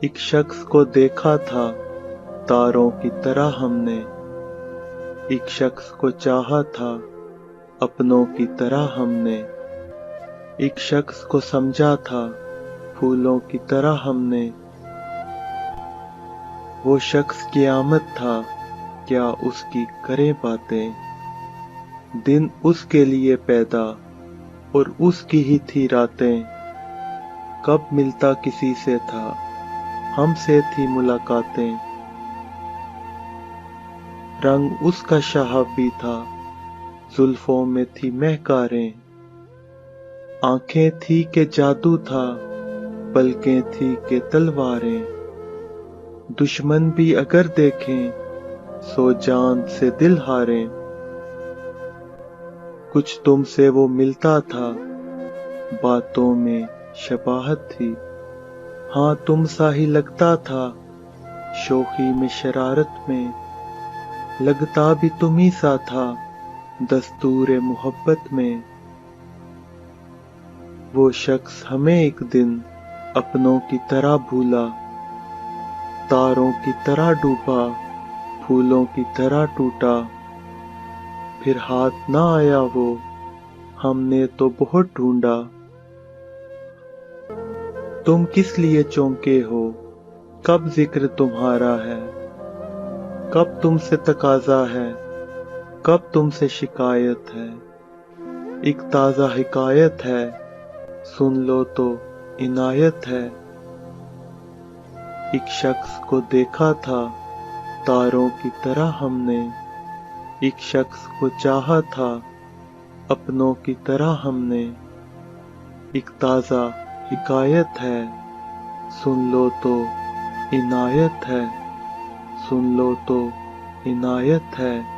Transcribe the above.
एक शख्स को देखा था तारों की तरह हमने, एक शख्स को चाहा था अपनों की तरह हमने, एक शख्स को समझा था फूलों की तरह हमने। वो शख्स क़यामत था, क्या उसकी करें बातें, दिन उसके लिए पैदा और उसकी ही थी रातें। कब मिलता किसी से था, हमसे थी मुलाकातें। रंग उसका शहाबी था, जुल्फों में थी महकारें। आंखें थी के जादू था, पलकें थी के तलवारें। दुश्मन भी अगर देखें, सो जान से दिल हारें। कुछ तुमसे वो मिलता था, बातों में शबाहत थी। हाँ तुम सा ही लगता था, शोखी में शरारत में। लगता भी तुम ही सा था, दस्तूरे मोहब्बत में। वो शख्स हमें एक दिन अपनों की तरह भूला, तारों की तरह डूबा, फूलों की तरह टूटा। फिर हाथ ना आया वो, हमने तो बहुत ढूंढा। तुम किस लिए चौंके हो, कब जिक्र तुम्हारा है, कब तुमसे तकाजा है, कब तुमसे शिकायत है। एक ताज़ा हिकायत है, सुन लो तो इनायत है। एक शख्स को देखा था तारों की तरह हमने, एक शख्स को चाहा था अपनों की तरह हमने। एक ताज़ा हिकायत है, सुन लो तो इनायत है, सुन लो तो इनायत है।